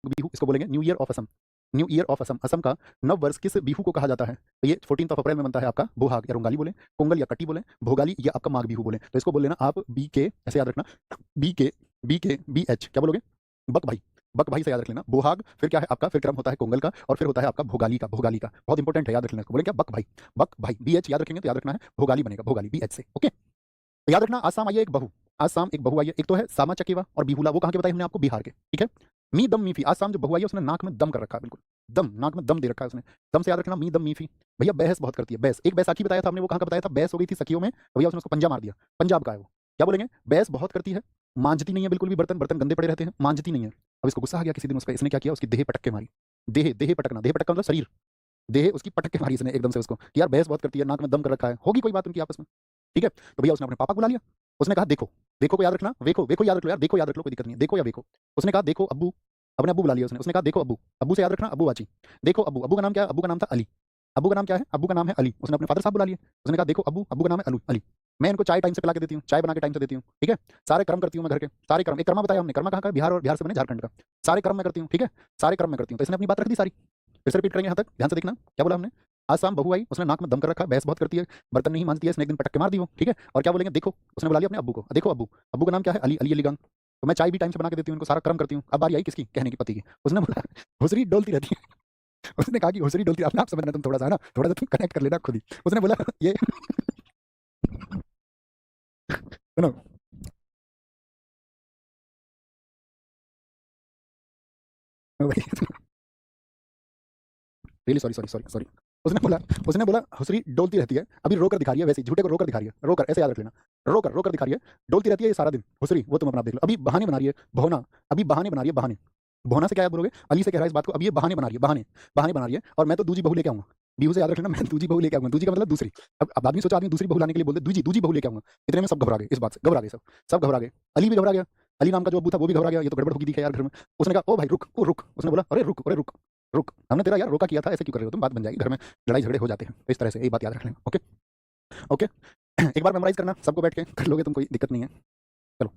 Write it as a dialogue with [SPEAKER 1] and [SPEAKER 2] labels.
[SPEAKER 1] बिहू इसको बोलेंगे new year of Assam. New year of Assam, Assam का नव वर्ष किस बिहू को कहा जाता है? तो ये 14 अप्रैल में बनता है आपका बोहाग या रोंगाली बोले, पोंगल या कट्टी बोले, भोगाली या आपका माघ बिहू बोले। तो इसको बोल लेना आप बी के, ऐसे याद रखना, बी एच क्या बोलोगे? बक भाई, बक भाई से याद रख लेना। बोहाग फिर क्या है आपका, फिर क्रम होता है कोंगल का, और फिर होता है आपका भोगाली का। भोगाली का बहुत इंपॉर्टेंट है, याद रख लेना इसको। बोले क्या? बक भाई, बक भाई। बी एच याद रखेंगे तो याद रखना है भोगाली बनेगा, भोगाली बी एच से। ओके, तो याद रखना आसाम आइए एक बहू, आसाम एक बहू आई है। एक तो है सामा चकेवा और बिहुला, वो कहाँ के बताई हमने आपको? बिहार के। ठीक है, मी दम मीफी, आसाम जो बहू आई है उसने नाक में दम कर रखा है, बिल्कुल दम, नाक में दम दे रखा है उसने। दम से याद रखना, मी दम मीफी। भैया बहस बहुत करती है, बहस। एक बैसाखी बताया था हमने, वो कहाँ का बताया था? बहस हो गई थी सखियों में, तो भैया उसने उसको पंजा मार दिया, पंजाब का है वो। क्या बोलेंगे? बहस बहुत करती है, मांझती नहीं है बिल्कुल भी, बर्तन बर्तन गंदे पड़े रहते हैं, मांझती नहीं है। अब इसको गुस्सा आ गया किसी दिन उस पर, इसने क्या किया? उसकी देह पटक के मारी। देह, देह पटकना, देह पटक मतलब शरीर, देह उसकी पटक के मारी इसने एकदम से उसको कि यार बहस बहुत करती है, नाक में दम कर रखा है, होगी कोई बात उनकी आपस में। ठीक है, तो भैया उसने अपने पापा को बुला लिया। उसने कहा देखो, देखो को याद रखना, वेखो, वेखो याद रख लो यार, देखो याद रख लो, कोई दिक्कत नहीं है, देखो या वेखो। उसने कहा देखो अब्बू, अपने अब्बू बुला लिया उसने। उसने कहा देखो अब्बू, अब्बू से याद रखना अब्बू बाची। देखो अब्बू, अब्बू का नाम क्या है? अब्बू का नाम था अली। अब्बू का नाम क्या है? अब्बू का नाम है अली। उसने अपने फादर साहब बुला लिए। उसने कहा देखो अब्बू, अब्बू का नाम है अली। मैं इनको चाय टाइम से पिला के देती हूँ, चाय बना के टाइम से देती हूँ, ठीक है। सारे कर्म करती हूँ मैं घर के, सारे कर्म। एक कर्मा बताया हमने, कर्मा कहाँ का? बिहार, और बिहार से बने झारखंड का। सारे कर्म मैं करती हूँ, ठीक है, सारे कर्म मैं करती हूँ। तो इसने अपनी बात रख दी सारी। फिर से रिपीट करेंगे यहाँ तक, ध्यान से देखना क्या बोला हमने। आज शाम बहू आई, उसने नाक में दम कर रखा है, बहस बहुत करती है, बर्तन नहीं मांजती है, इसने एक दिन पटक के मार दी वो, ठीक है। और क्या बोलेंगे? देखो, उसने बुला लिया अपने अब्बू को, देखो अब्बू, अब्बू का नाम क्या है? अली, अली अलीगंग। तो मैं चाय भी टाइम से बना के देती हूँ इनको, सारा कर्म करती हूँ। अब बारी आई किसकी? कहने की, पति की। उसने बोला हुसरी डोलती रहती है। उसने कहा कि हुसरी डोलती, अपने आप समझना तुम थोड़ा सा, है ना, थोड़ा सा तुम कनेक्ट कर लेना खुद ही। उसने बोला ये सुनो, really sorry sorry sorry sorry. उसने बोला हुसरी डोलती रहती है, अभी रोकर दिखा रही है, वैसे ही झूठे को रोकर दिखा रही है, रोकर ऐसे याद रख लेना, रोकर रोकर दिखा रही है, डोलती रहती है ये सारा दिन हुसरी, वो तुम अपना देख लो। अभी बहाने बना रही है, भोना, अभी बहाने बना रही है, बहाने। भोना से क्या याद बोलोगे? अली से कह रहा है इस बात को, अब ये बहाने बना रही है, बहाने, बहाने बना रही है, और मैं तो दूजी बहू लेके आऊंगा। बीहू से याद रख लेना, मैं दूजी बहू लेके आऊंगा। दूजी का मतलब दूसरी। अब आदमी सोचा, आदमी दूसरी बहू लाने के लिए बोलते दूजी, दूजी बहू लेके आऊंगा। इतने में सब घबरा गए, इस बात से घबरा गए सब, सब घबरा गए। अली भी घबरा गया, अली नाम का जो अब्बू था वो भी घबरा गया, ये तो गड़बड़ होगी थी यार घर में। उसने कहा ओ भाई रुक, ओ रुक। उसने बोला अरे रुक, अरे रुक, रुक, हमने तेरा यार रोका किया था, ऐसे क्यों कर रहे हो तुम? बात बन जाएगी घर में, लड़ाई झगड़े हो जाते हैं, तो इस तरह से, यही बात याद रख लेना। Okay, okay. एक बार मेमोराइज करना सबको, बैठ के कर लोगे तुम, कोई दिक्कत नहीं है। चलो।